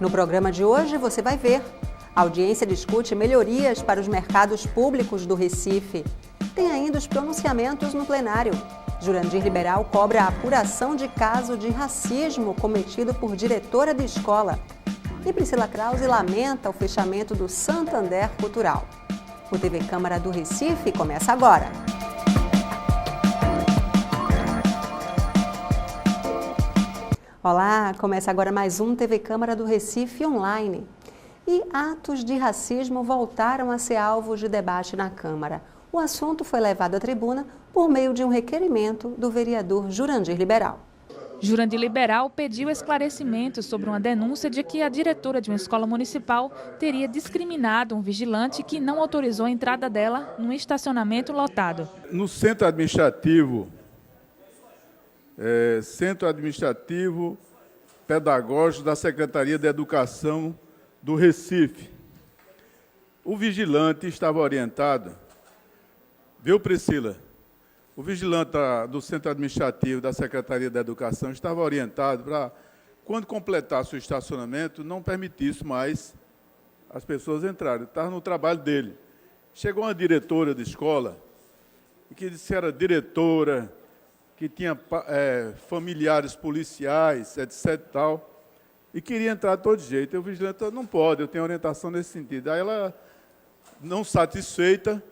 No programa de hoje você vai ver. A audiência discute melhorias para os mercados públicos do Recife. Tem ainda os pronunciamentos no plenário. Jurandir Liberal cobra a apuração de caso de racismo cometido por diretora de escola. E Priscila Krause lamenta o fechamento do Santander Cultural. O TV Câmara do Recife começa agora. Olá, começa agora mais um TV Câmara do Recife online. E atos de racismo voltaram a ser alvos de debate na Câmara. O assunto foi levado à tribuna por meio de um requerimento do vereador Jurandir Liberal. Jurandir Liberal pediu esclarecimentos sobre uma denúncia de que a diretora de uma escola municipal teria discriminado um vigilante que não autorizou a entrada dela num estacionamento lotado. No Centro Administrativo Pedagógico da Secretaria de Educação do Recife, o vigilante estava orientado, viu, Priscila? O vigilante do Centro Administrativo da Secretaria da Educação estava orientado para, quando completasse o estacionamento, não permitisse mais as pessoas entrarem. Estava no trabalho dele. Chegou uma diretora de escola, que disse que era diretora, que tinha familiares policiais, etc. e tal, e queria entrar de todo jeito. E o vigilante falou, não pode, eu tenho orientação nesse sentido. Aí ela, não satisfeita,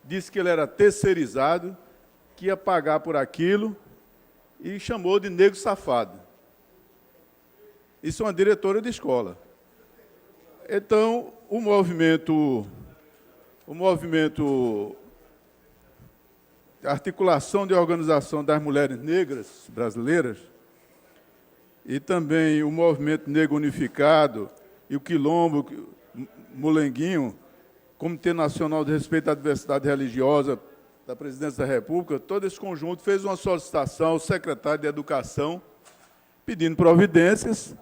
disse que ele era terceirizado, que ia pagar por aquilo, e chamou de negro safado. Isso é uma diretora de escola. Então, o movimento Articulação de Organização das Mulheres Negras Brasileiras, e também o Movimento Negro Unificado, e o Quilombo, Molenguinho, Comitê Nacional de Respeito à Diversidade Religiosa da Presidência da República, todo esse conjunto fez uma solicitação ao secretário de Educação, pedindo providências.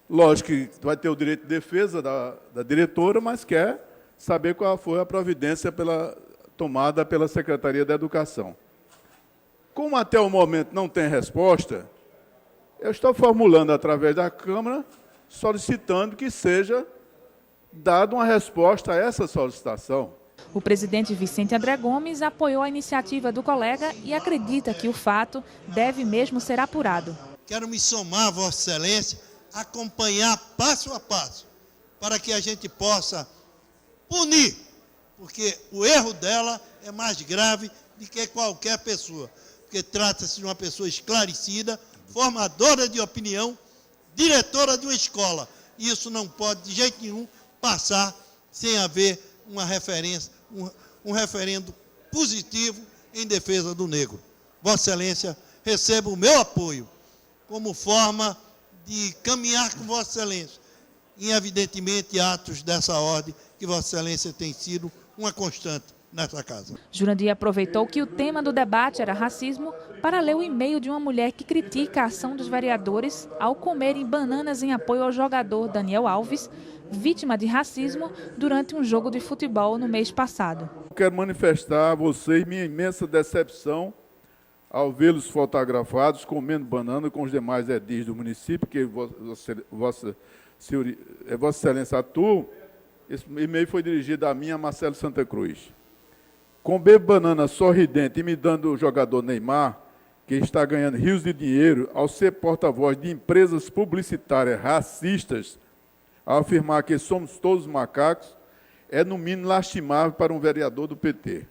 Lógico que vai ter o direito de defesa da diretora, mas quer saber qual foi a providência tomada pela Secretaria da Educação. Como até o momento não tem resposta, eu estou formulando, através da Câmara, solicitando que seja dada uma resposta a essa solicitação. O presidente Vicente André Gomes apoiou a iniciativa do colega e acredita que o fato deve mesmo ser apurado. Quero me somar a Vossa Excelência, acompanhar passo a passo, para que a gente possa punir, porque o erro dela é mais grave do que qualquer pessoa, porque trata-se de uma pessoa esclarecida, formadora de opinião, diretora de uma escola. Isso não pode, de jeito nenhum, passar sem haver uma referência, um referendo positivo em defesa do negro. Vossa Excelência, receba o meu apoio como forma de caminhar com Vossa Excelência em, evidentemente, atos dessa ordem que Vossa Excelência tem sido uma constante nessa casa. Jurandir aproveitou que o tema do debate era racismo para ler o e-mail de uma mulher que critica a ação dos vereadores ao comerem bananas em apoio ao jogador Daniel Alves, vítima de racismo durante um jogo de futebol no mês passado. Quero manifestar a vocês minha imensa decepção ao vê-los fotografados comendo banana com os demais edis do município, que Vossa Excelência atua. Esse e-mail foi dirigido a mim, a Marcelo Santa Cruz. Comer banana sorridente imitando o jogador Neymar, que está ganhando rios de dinheiro ao ser porta-voz de empresas publicitárias racistas, ao afirmar que somos todos macacos, é no mínimo lastimável para um vereador do PT.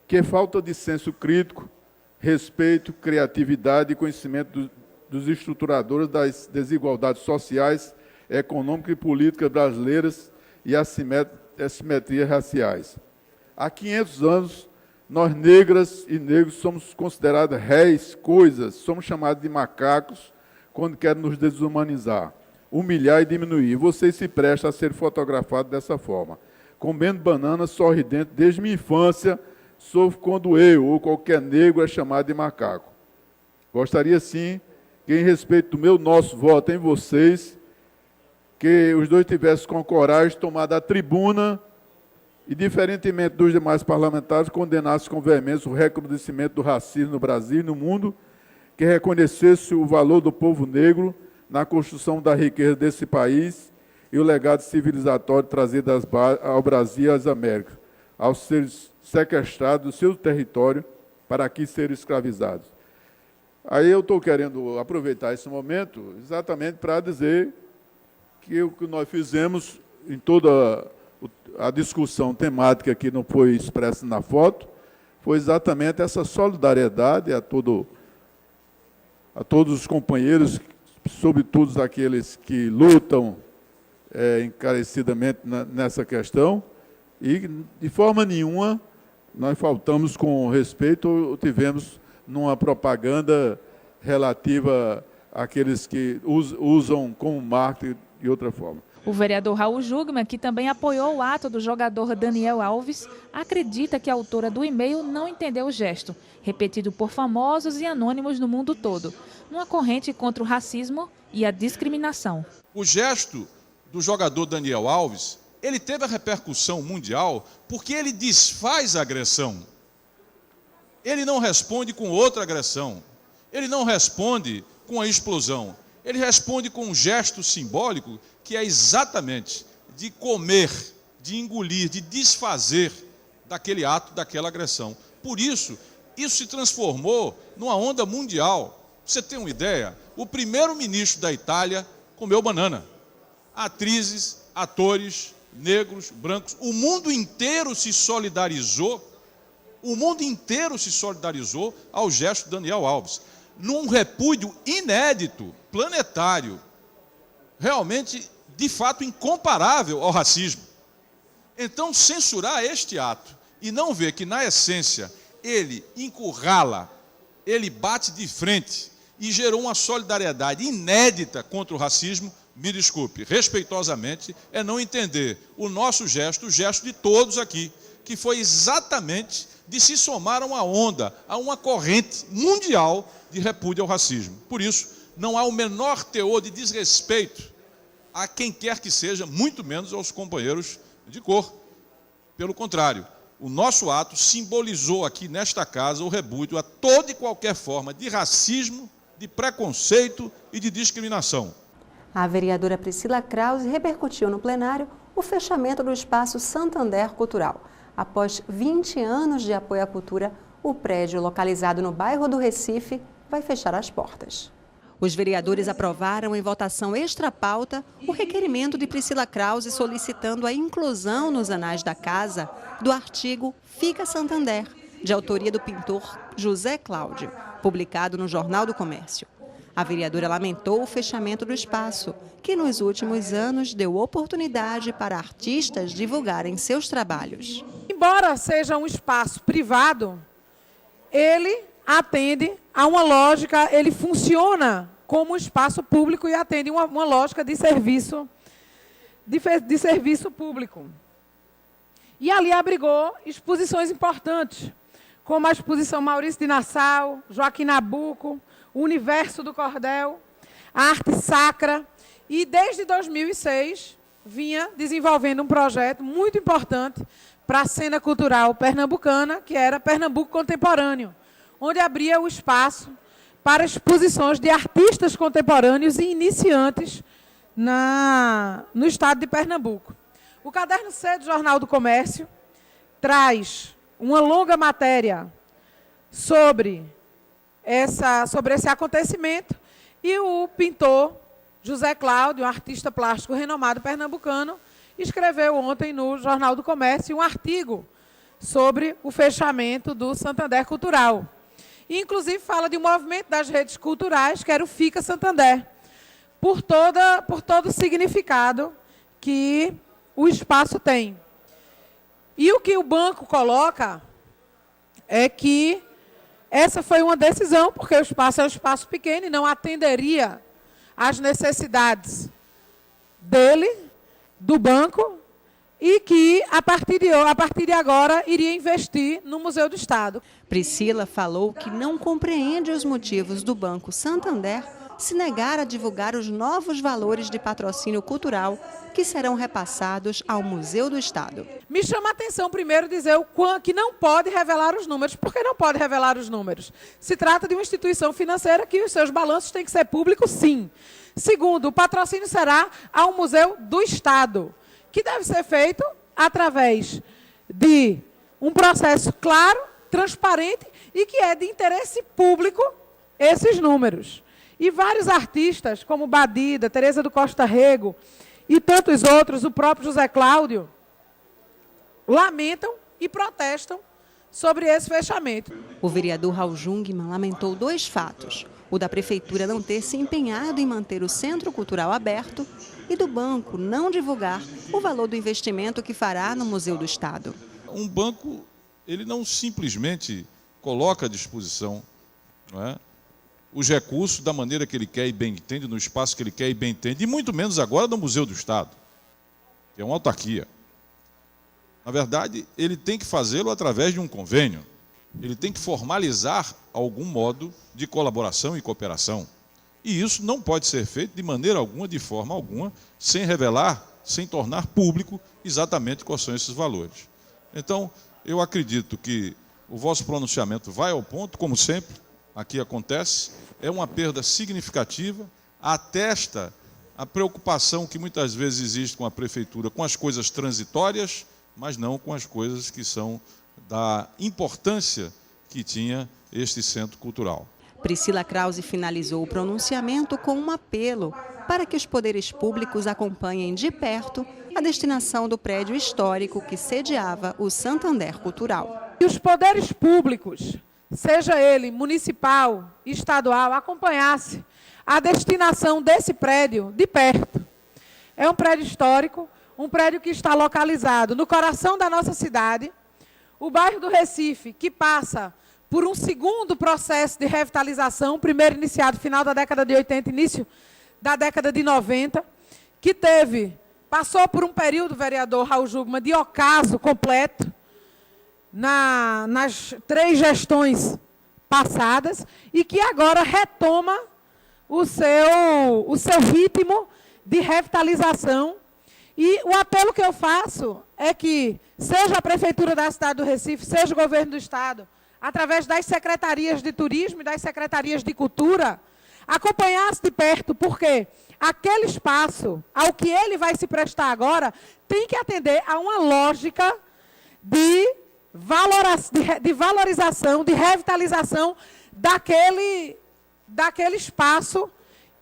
Que falta de senso crítico, respeito, criatividade e conhecimento dos estruturadores das desigualdades sociais, econômicas e políticas brasileiras e assimetrias raciais. Há 500 anos, nós negras e negros somos considerados réis, coisas, somos chamados de macacos quando querem nos desumanizar, humilhar e diminuir. Vocês se prestam a ser fotografados dessa forma. Comendo banana sorridente desde minha infância, sofro quando eu ou qualquer negro é chamado de macaco. Gostaria, sim, que, em respeito do nosso voto em vocês, que os dois tivessem com coragem de tomar da tribuna e, diferentemente dos demais parlamentares, condenassem com veemência o recrudescimento do racismo no Brasil e no mundo, que reconhecesse o valor do povo negro na construção da riqueza desse país e o legado civilizatório trazido ao Brasil e às Américas, ao ser sequestrados do seu território para aqui serem escravizados. Aí eu estou querendo aproveitar esse momento exatamente para dizer que o que nós fizemos em toda a discussão temática que não foi expressa na foto foi exatamente essa solidariedade a todos os companheiros, sobretudo aqueles que lutam encarecidamente nessa questão, e de forma nenhuma nós faltamos com respeito ou tivemos numa propaganda relativa àqueles que usam como marketing de outra forma. O vereador Raul Jugman, que também apoiou o ato do jogador Daniel Alves, acredita que a autora do e-mail não entendeu o gesto, repetido por famosos e anônimos no mundo todo, numa corrente contra o racismo e a discriminação. O gesto do jogador Daniel Alves, ele teve a repercussão mundial porque ele desfaz a agressão. Ele não responde com outra agressão. Ele não responde com a explosão. Ele responde com um gesto simbólico que é exatamente de comer, de engolir, de desfazer daquele ato, daquela agressão. Por isso, isso se transformou numa onda mundial. Você tem uma ideia? O primeiro-ministro da Itália comeu banana. Atrizes, atores, negros, brancos, o mundo inteiro se solidarizou. O mundo inteiro se solidarizou ao gesto de Daniel Alves, num repúdio inédito, planetário, realmente, de fato, incomparável ao racismo. Então, censurar este ato e não ver que, na essência, ele encurrala, ele bate de frente e gerou uma solidariedade inédita contra o racismo, me desculpe, respeitosamente, é não entender o nosso gesto, o gesto de todos aqui, que foi exatamente de se somar a uma onda, a uma corrente mundial de repúdio ao racismo. Por isso, não há o menor teor de desrespeito a quem quer que seja, muito menos aos companheiros de cor. Pelo contrário, o nosso ato simbolizou aqui nesta casa o repúdio a toda e qualquer forma de racismo, de preconceito e de discriminação. A vereadora Priscila Krause repercutiu no plenário o fechamento do espaço Santander Cultural. Após 20 anos de apoio à cultura, o prédio localizado no bairro do Recife vai fechar as portas. Os vereadores aprovaram em votação extra-pauta o requerimento de Priscila Krause solicitando a inclusão nos anais da casa do artigo Fica Santander, de autoria do pintor José Cláudio, publicado no Jornal do Comércio. A vereadora lamentou o fechamento do espaço, que nos últimos anos deu oportunidade para artistas divulgarem seus trabalhos. Embora seja um espaço privado, ele atende a uma lógica, ele funciona como um espaço público e atende uma lógica de serviço público. E ali abrigou exposições importantes, como a exposição Maurício de Nassau, Joaquim Nabuco, o Universo do Cordel, a Arte Sacra, e desde 2006 vinha desenvolvendo um projeto muito importante para a cena cultural pernambucana, que era Pernambuco Contemporâneo, onde abria o espaço para exposições de artistas contemporâneos e iniciantes no estado de Pernambuco. O Caderno C do Jornal do Comércio traz uma longa matéria sobre esse acontecimento, e o pintor José Cláudio, um artista plástico renomado pernambucano, escreveu ontem no Jornal do Comércio um artigo sobre o fechamento do Santander Cultural. E, inclusive, fala de um movimento das redes culturais, que era o Fica Santander, por todo o significado que o espaço tem. E o que o banco coloca é que essa foi uma decisão, porque o espaço é um espaço pequeno e não atenderia às necessidades dele, do banco, e que, a partir de agora, iria investir no Museu do Estado. Priscila falou que não compreende os motivos do Banco Santander se negar a divulgar os novos valores de patrocínio cultural que serão repassados ao Museu do Estado. Me chama a atenção, primeiro, dizer que não pode revelar os números. Por que não pode revelar os números? Se trata de uma instituição financeira que os seus balanços têm que ser públicos, sim. Segundo, o patrocínio será ao Museu do Estado, que deve ser feito através de um processo claro, transparente e que é de interesse público esses números. E vários artistas, como Badida, Tereza do Costa Rego e tantos outros, o próprio José Cláudio, lamentam e protestam sobre esse fechamento. O vereador Raul Jungmann lamentou 2 fatos: o da prefeitura não ter se empenhado em manter o Centro Cultural aberto e do banco não divulgar o valor do investimento que fará no Museu do Estado. Um banco, ele não simplesmente coloca à disposição, não é, os recursos da maneira que ele quer e bem entende, no espaço que ele quer e bem entende, e muito menos agora no Museu do Estado, que é uma autarquia. Na verdade, ele tem que fazê-lo através de um convênio. Ele tem que formalizar algum modo de colaboração e cooperação. E isso não pode ser feito de maneira alguma, de forma alguma, sem revelar, sem tornar público exatamente quais são esses valores. Então, eu acredito que o vosso pronunciamento vai ao ponto, como sempre, aqui acontece, é uma perda significativa, atesta a preocupação que muitas vezes existe com a prefeitura, com as coisas transitórias, mas não com as coisas que são da importância que tinha este centro cultural. Priscila Krause finalizou o pronunciamento com um apelo para que os poderes públicos acompanhem de perto a destinação do prédio histórico que sediava o Santander Cultural. E os poderes públicos, seja ele municipal, estadual, acompanhasse a destinação desse prédio de perto. É um prédio histórico, um prédio que está localizado no coração da nossa cidade, o bairro do Recife, que passa por um segundo processo de revitalização, primeiro iniciado no final da década de 80, início da década de 90, que passou por um período, vereador Raul Jungmann, de ocaso completo, nas 3 gestões passadas, e que agora retoma o seu ritmo de revitalização. E o apelo que eu faço é que, seja a Prefeitura da cidade do Recife, seja o Governo do Estado, através das secretarias de turismo e das secretarias de cultura, acompanhasse de perto, porque aquele espaço, ao que ele vai se prestar agora, tem que atender a uma lógica de valorização, de revitalização daquele espaço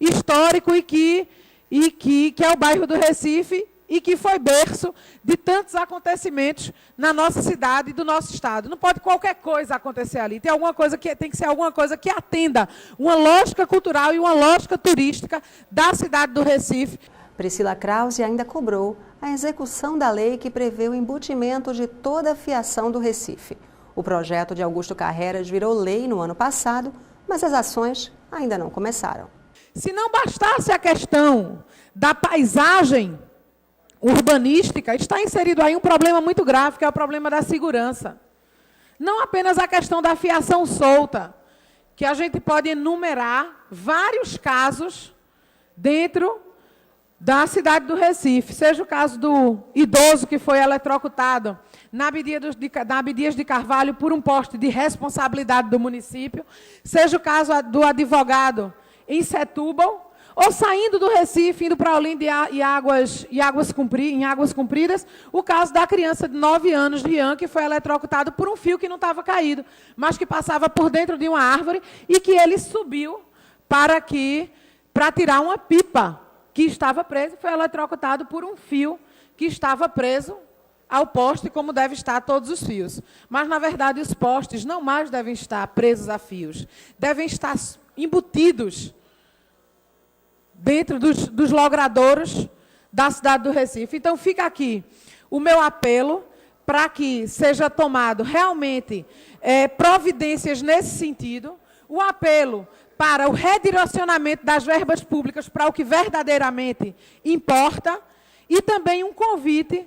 histórico e que é o bairro do Recife, e que foi berço de tantos acontecimentos na nossa cidade e do nosso estado. Não pode qualquer coisa acontecer ali. Tem que ser alguma coisa que atenda uma lógica cultural e uma lógica turística da cidade do Recife. Priscila Krause ainda cobrou a execução da lei que prevê o embutimento de toda a fiação do Recife. O projeto de Augusto Carreras virou lei no ano passado, mas as ações ainda não começaram. Se não bastasse a questão da paisagem urbanística, está inserido aí um problema muito grave, que é o problema da segurança. Não apenas a questão da fiação solta, que a gente pode enumerar vários casos dentro da cidade do Recife. Seja o caso do idoso que foi eletrocutado na Abdias de Carvalho por um poste de responsabilidade do município, seja o caso do advogado em Setúbal, ou saindo do Recife, indo para Olinda em Águas Compridas, o caso da criança de 9 anos, Rian, que foi eletrocutado por um fio que não estava caído, mas que passava por dentro de uma árvore e que ele subiu para tirar uma pipa que estava presa e foi eletrocutado por um fio que estava preso ao poste, como deve estar todos os fios. Mas, na verdade, os postes não mais devem estar presos a fios, devem estar embutidos dentro dos logradouros da cidade do Recife. Então, fica aqui o meu apelo para que seja tomado realmente providências nesse sentido, o apelo para o redirecionamento das verbas públicas para o que verdadeiramente importa e também um convite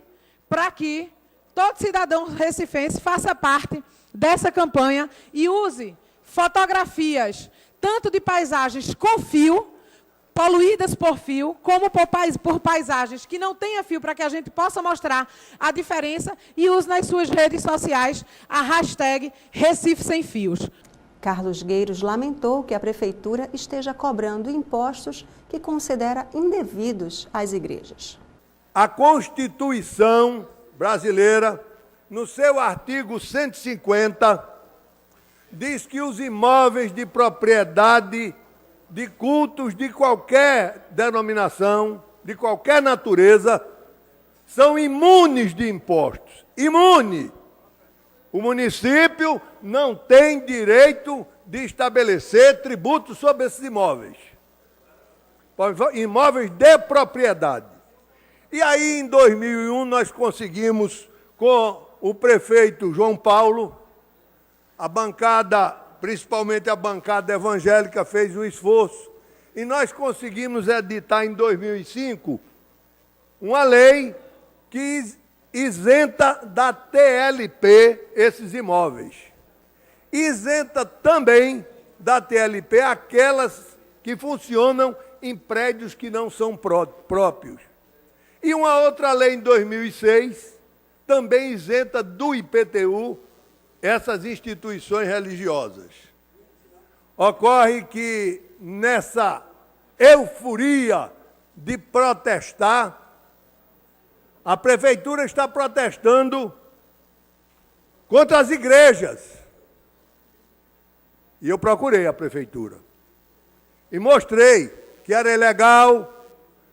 para que todo cidadão recifense faça parte dessa campanha e use fotografias tanto de paisagens com fio, poluídas por fio, como por paisagens que não tenha fio, para que a gente possa mostrar a diferença e use nas suas redes sociais a hashtag Recife Sem Fios. Carlos Gueiros lamentou que a Prefeitura esteja cobrando impostos que considera indevidos às igrejas. A Constituição brasileira, no seu artigo 150, diz que os imóveis de propriedade de cultos de qualquer denominação, de qualquer natureza, são imunes de impostos. Imune! O município não tem direito de estabelecer tributos sobre esses imóveis. Imóveis de propriedade. E aí, em 2001, nós conseguimos, com o prefeito João Paulo, a bancada, principalmente a bancada evangélica, fez um esforço, e nós conseguimos editar em 2005 uma lei que isenta da TLP esses imóveis. Isenta também da TLP aquelas que funcionam em prédios que não são próprios. E uma outra lei em 2006 também isenta do IPTU essas instituições religiosas. Ocorre que nessa euforia de protestar, a Prefeitura está protestando contra as igrejas. E eu procurei a Prefeitura. E mostrei que era ilegal,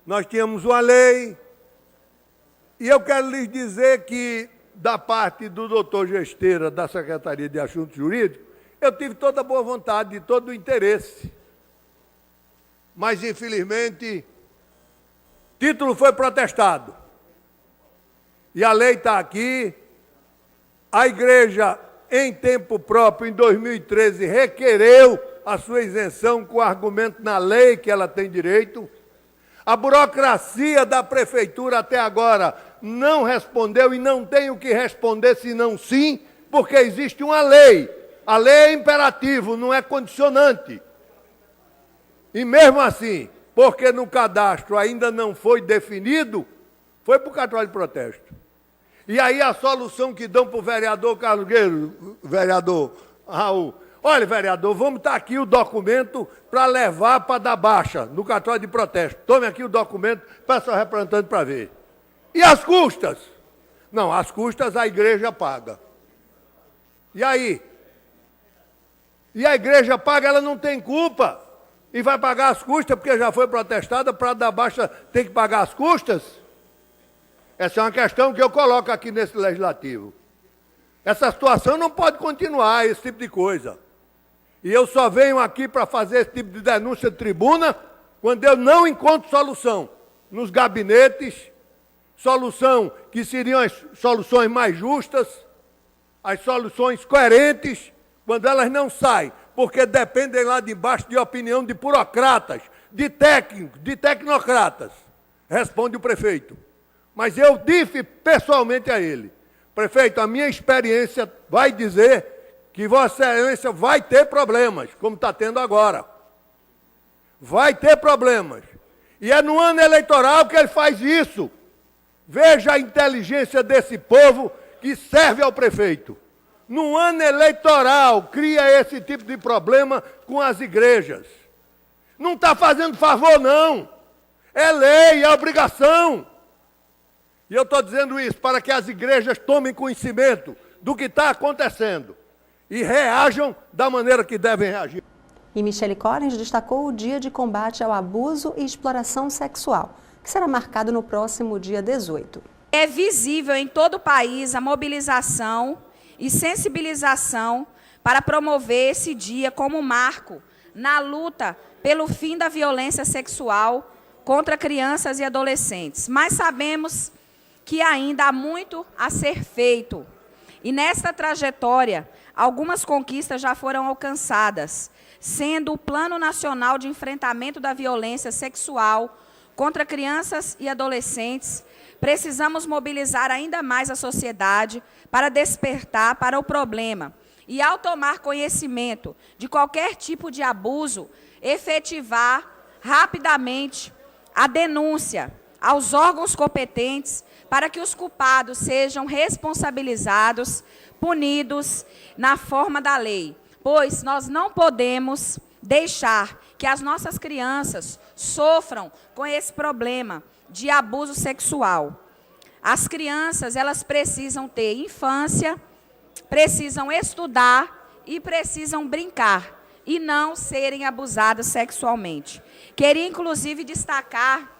nós tínhamos uma lei. E eu quero lhes dizer que, da parte do doutor Gesteira, da Secretaria de Assuntos Jurídicos, eu tive toda a boa vontade e todo o interesse. Mas, infelizmente, o título foi protestado. E a lei está aqui. A igreja, em tempo próprio, em 2013, requereu a sua isenção com argumento na lei que ela tem direito. A burocracia da Prefeitura até agora não respondeu e não tem o que responder senão sim, porque existe uma lei. A lei é imperativo, não é condicionante. E mesmo assim, porque no cadastro ainda não foi definido, foi para o cartório de protesto. E aí a solução que dão para o vereador Carlos Gueiros, vereador Raul, olha, vereador, vamos estar aqui o documento para levar para dar baixa no cartório de protesto. Tome aqui o documento, peça ao representante para ver. E as custas? Não, as custas a igreja paga. E aí? E a igreja paga, ela não tem culpa. E vai pagar as custas, porque já foi protestada, para dar baixa tem que pagar as custas? Essa é uma questão que eu coloco aqui nesse legislativo. Essa situação não pode continuar, esse tipo de coisa. E eu só venho aqui para fazer esse tipo de denúncia de tribuna quando eu não encontro solução nos gabinetes, solução que seriam as soluções mais justas, as soluções coerentes, quando elas não saem, porque dependem lá de baixo de opinião de burocratas, de técnicos, de tecnocratas. Responde o prefeito. Mas eu disse pessoalmente a ele, prefeito, a minha experiência vai dizer que Vossa Excelência vai ter problemas, como está tendo agora. Vai ter problemas. E é no ano eleitoral que ele faz isso. Veja a inteligência desse povo que serve ao prefeito. No ano eleitoral, cria esse tipo de problema com as igrejas. Não está fazendo favor, não. É lei, é obrigação. E eu estou dizendo isso para que as igrejas tomem conhecimento do que está acontecendo e reajam da maneira que devem reagir. E Michele Collins destacou o Dia de Combate ao Abuso e Exploração Sexual, que será marcado no próximo dia 18. É visível em todo o país a mobilização e sensibilização para promover esse dia como marco na luta pelo fim da violência sexual contra crianças e adolescentes. Mas sabemos que ainda há muito a ser feito. E nesta trajetória, algumas conquistas já foram alcançadas, sendo o Plano Nacional de Enfrentamento da Violência Sexual contra crianças e adolescentes. Precisamos mobilizar ainda mais a sociedade para despertar para o problema e, ao tomar conhecimento de qualquer tipo de abuso, efetivar rapidamente a denúncia aos órgãos competentes para que os culpados sejam responsabilizados, punidos na forma da lei, pois nós não podemos deixar que as nossas crianças sofram com esse problema de abuso sexual. As crianças, elas precisam ter infância, precisam estudar e precisam brincar e não serem abusadas sexualmente. Queria, inclusive, destacar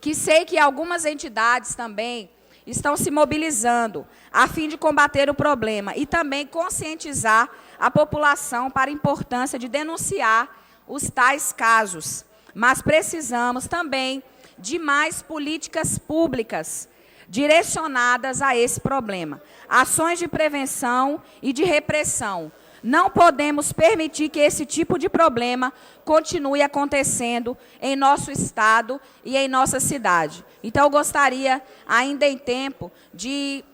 que sei que algumas entidades também estão se mobilizando a fim de combater o problema e também conscientizar a população para a importância de denunciar os tais casos. Mas precisamos também de mais políticas públicas direcionadas a esse problema. Ações de prevenção e de repressão. Não podemos permitir que esse tipo de problema continue acontecendo em nosso estado e em nossa cidade. Então, eu gostaria, ainda em tempo, de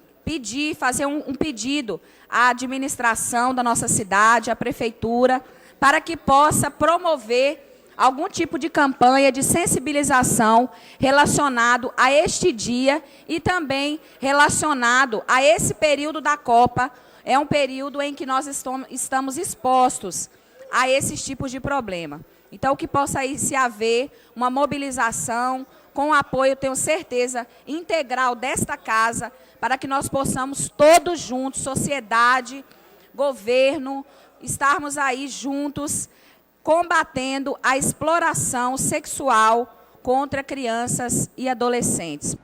fazer um pedido à administração da nossa cidade, à prefeitura, para que possa promover algum tipo de campanha de sensibilização relacionado a este dia e também relacionado a esse período da Copa. É um período em que nós estamos expostos a esses tipos de problema. Então, que possa aí se haver uma mobilização com o apoio, tenho certeza, integral desta casa, para que nós possamos todos juntos, sociedade, governo, estarmos aí juntos, combatendo a exploração sexual contra crianças e adolescentes.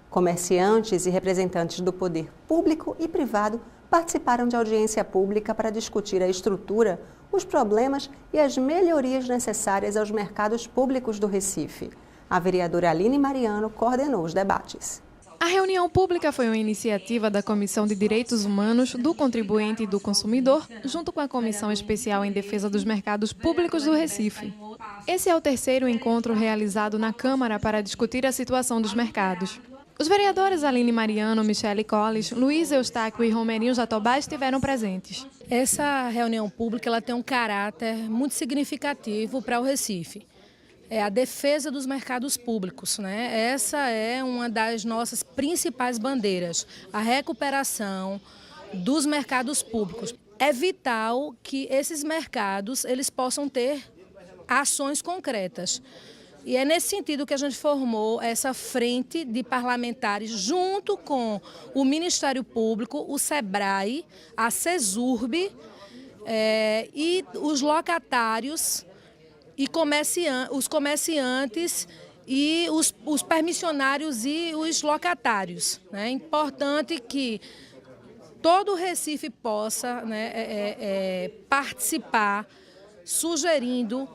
Comerciantes e representantes do poder público e privado participaram de audiência pública para discutir a estrutura, os problemas e as melhorias necessárias aos mercados públicos do Recife. A vereadora Aline Mariano coordenou os debates. A reunião pública foi uma iniciativa da Comissão de Direitos Humanos, do Contribuinte e do Consumidor, junto com a Comissão Especial em Defesa dos Mercados Públicos do Recife. Esse é o terceiro encontro realizado na Câmara para discutir a situação dos mercados. Os vereadores Aline Mariano, Michele Colles, Luiz Eustáquio e Romerinho Jatobá estiveram presentes. Essa reunião pública ela tem um caráter muito significativo para o Recife. É a defesa dos mercados públicos, né? Essa é uma das nossas principais bandeiras, a recuperação dos mercados públicos. É vital que esses mercados eles possam ter ações concretas. E é nesse sentido que a gente formou essa frente de parlamentares junto com o Ministério Público, o SEBRAE, a CESURB e os locatários e os comerciantes e os permissionários e os locatários. É importante que todo o Recife possa participar, sugerindo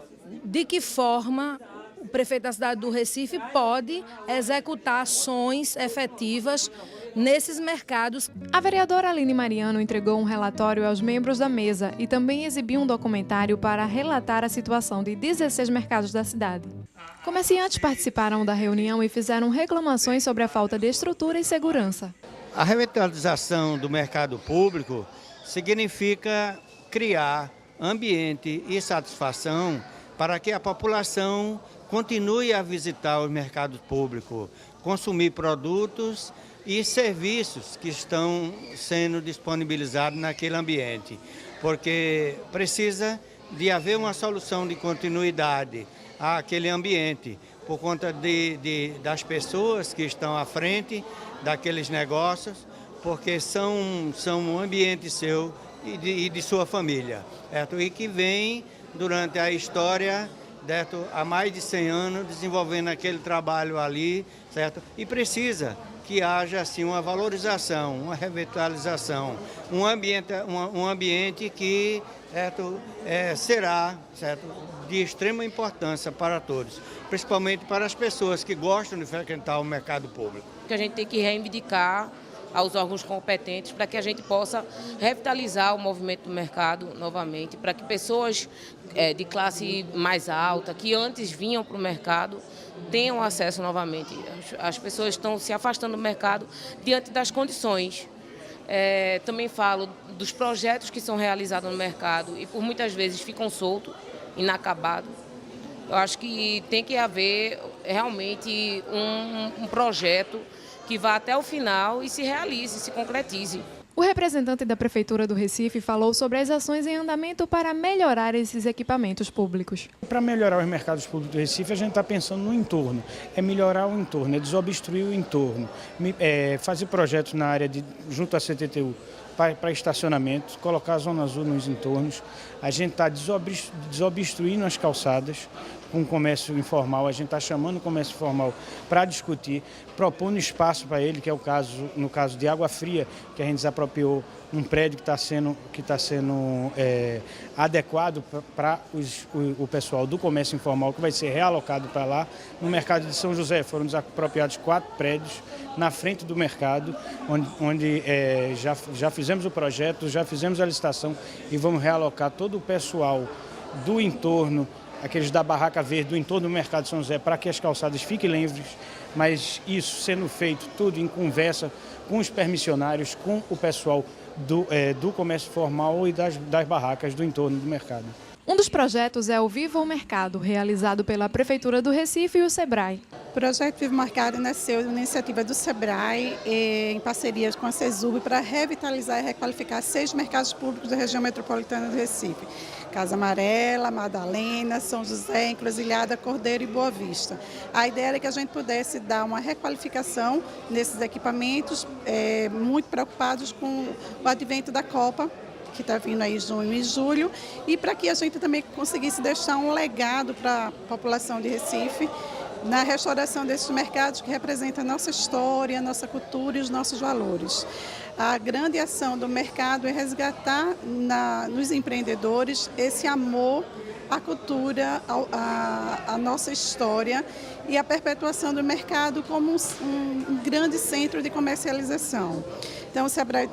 de que forma o prefeito da cidade do Recife pode executar ações efetivas nesses mercados. A vereadora Aline Mariano entregou um relatório aos membros da mesa e também exibiu um documentário para relatar a situação de 16 mercados da cidade. Comerciantes participaram da reunião e fizeram reclamações sobre a falta de estrutura e segurança. A revitalização do mercado público significa criar ambiente e satisfação para que a população continue a visitar os mercados públicos, consumir produtos e serviços que estão sendo disponibilizados naquele ambiente, porque precisa de haver uma solução de continuidade àquele ambiente, por conta das pessoas que estão à frente daqueles negócios, porque são um ambiente seu e de sua família, certo? E que vem durante a história, certo? Há mais de 100 anos desenvolvendo aquele trabalho ali, certo? E precisa que haja assim uma valorização, uma revitalização, um ambiente que, certo, será, certo, de extrema importância para todos, principalmente para as pessoas que gostam de frequentar o mercado público. Que a gente tem que reivindicar aos órgãos competentes para que a gente possa revitalizar o movimento do mercado novamente, para que pessoas de classe mais alta, que antes vinham para o mercado, tenham acesso novamente. As pessoas estão se afastando do mercado diante das condições. Também falo dos projetos que são realizados no mercado e por muitas vezes ficam soltos, inacabados. Eu acho que tem que haver realmente um projeto que vá até o final e se realize, se concretize. O representante da Prefeitura do Recife falou sobre as ações em andamento para melhorar esses equipamentos públicos. Para melhorar os mercados públicos do Recife, a gente está pensando no entorno. É melhorar o entorno, é desobstruir o entorno, fazer projetos na área junto à CTTU para estacionamentos, colocar a zona azul nos entornos. A gente está desobstruindo as calçadas com o comércio informal, a gente está chamando o comércio informal para discutir, propondo espaço para ele, que é no caso de Água Fria, que a gente desapropriou um prédio que está sendo adequado para o pessoal do comércio informal, que vai ser realocado para lá. No mercado de São José foram desapropriados 4 prédios na frente do mercado, onde já fizemos o projeto, já fizemos a licitação e vamos realocar todo o pessoal do entorno, aqueles da Barraca Verde, do entorno do mercado de São José, para que as calçadas fiquem livres, mas isso sendo feito tudo em conversa com os permissionários, com o pessoal do comércio formal e das barracas do entorno do mercado. Um dos projetos é o Viva o Mercado, realizado pela Prefeitura do Recife e o SEBRAE. O projeto Viva o Mercado nasceu de uma iniciativa do SEBRAE, em parceria com a CESURB, para revitalizar e requalificar 6 mercados públicos da região metropolitana do Recife. Casa Amarela, Madalena, São José, Encruzilhada, Cordeiro e Boa Vista. A ideia era que a gente pudesse dar uma requalificação nesses equipamentos, muito preocupados com o advento da Copa, que está vindo aí em junho e julho, e para que a gente também conseguisse deixar um legado para a população de Recife na restauração desses mercados que representam a nossa história, a nossa cultura e os nossos valores. A grande ação do mercado é resgatar nos empreendedores esse amor à cultura, à nossa história e a perpetuação do mercado como um grande centro de comercialização. Então, o SEBRAE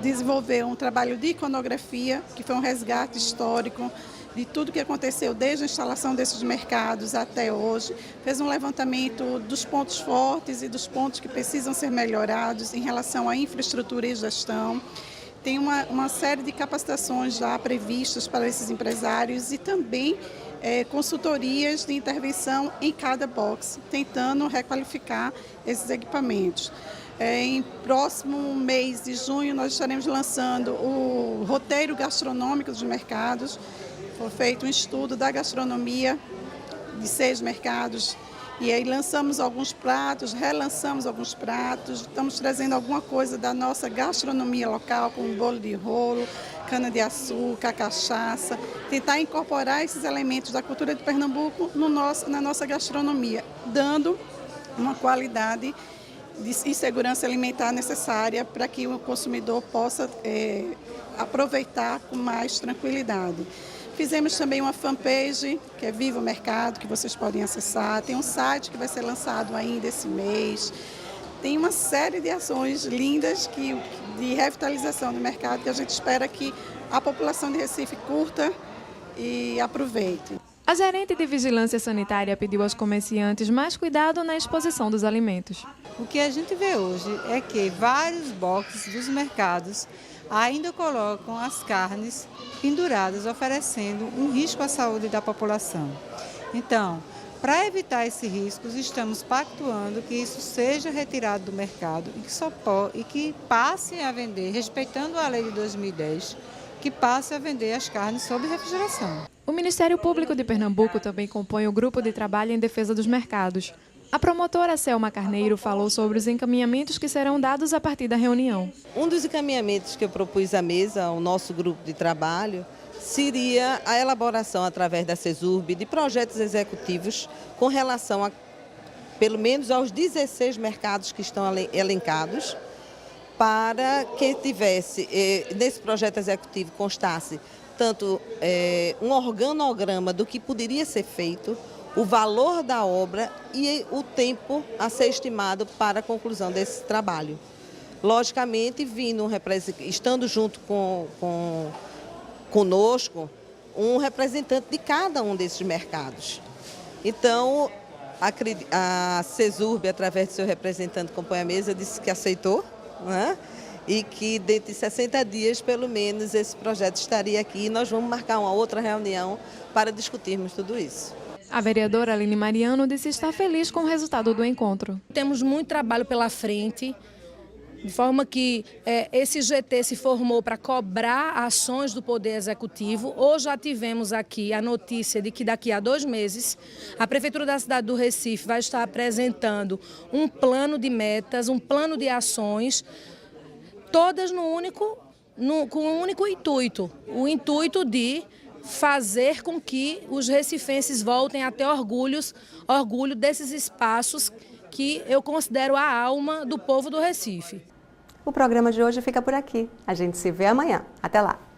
desenvolveu um trabalho de iconografia, que foi um resgate histórico de tudo que aconteceu desde a instalação desses mercados até hoje. Fez um levantamento dos pontos fortes e dos pontos que precisam ser melhorados em relação à infraestrutura e gestão. Tem uma série de capacitações já previstas para esses empresários e também consultorias de intervenção em cada box, tentando requalificar esses equipamentos. Em próximo mês de junho, nós estaremos lançando o roteiro gastronômico dos mercados. Foi feito um estudo da gastronomia de 6 mercados e aí lançamos alguns pratos, relançamos alguns pratos, estamos trazendo alguma coisa da nossa gastronomia local, como bolo de rolo, cana-de-açúcar, cachaça, tentar incorporar esses elementos da cultura de Pernambuco na nossa gastronomia, dando uma qualidade e segurança alimentar necessária para que o consumidor possa aproveitar com mais tranquilidade. Fizemos também uma fanpage, que é Viva o Mercado, que vocês podem acessar. Tem um site que vai ser lançado ainda esse mês. Tem uma série de ações lindas de revitalização do mercado que a gente espera que a população de Recife curta e aproveite. A gerente de Vigilância Sanitária pediu aos comerciantes mais cuidado na exposição dos alimentos. O que a gente vê hoje é que vários boxes dos mercados ainda colocam as carnes penduradas, oferecendo um risco à saúde da população. Então, para evitar esses riscos, estamos pactuando que isso seja retirado do mercado e que passe a vender, respeitando a lei de 2010, que passe a vender as carnes sob refrigeração. O Ministério Público de Pernambuco também compõe o grupo de trabalho em defesa dos mercados. A promotora Selma Carneiro falou sobre os encaminhamentos que serão dados a partir da reunião. Um dos encaminhamentos que eu propus à mesa, ao nosso grupo de trabalho, seria a elaboração, através da CESURB, de projetos executivos com relação a, pelo menos, aos 16 mercados que estão elencados, para que tivesse, nesse projeto executivo, constasse tanto um organograma do que poderia ser feito, o valor da obra e o tempo a ser estimado para a conclusão desse trabalho. Logicamente, estando junto conosco, um representante de cada um desses mercados. Então, a CESURB, através do seu representante, compõe a mesa, disse que aceitou, né? E que dentro de 60 dias, pelo menos, esse projeto estaria aqui e nós vamos marcar uma outra reunião para discutirmos tudo isso. A vereadora Aline Mariano disse estar feliz com o resultado do encontro. Temos muito trabalho pela frente de forma que esse GT se formou para cobrar ações do Poder Executivo. Hoje já tivemos aqui a notícia de que daqui a 2 meses a Prefeitura da cidade do Recife vai estar apresentando um plano de metas, um plano de ações, todas com um único intuito, o intuito de fazer com que os recifenses voltem a ter orgulho desses espaços que eu considero a alma do povo do Recife. O programa de hoje fica por aqui. A gente se vê amanhã. Até lá!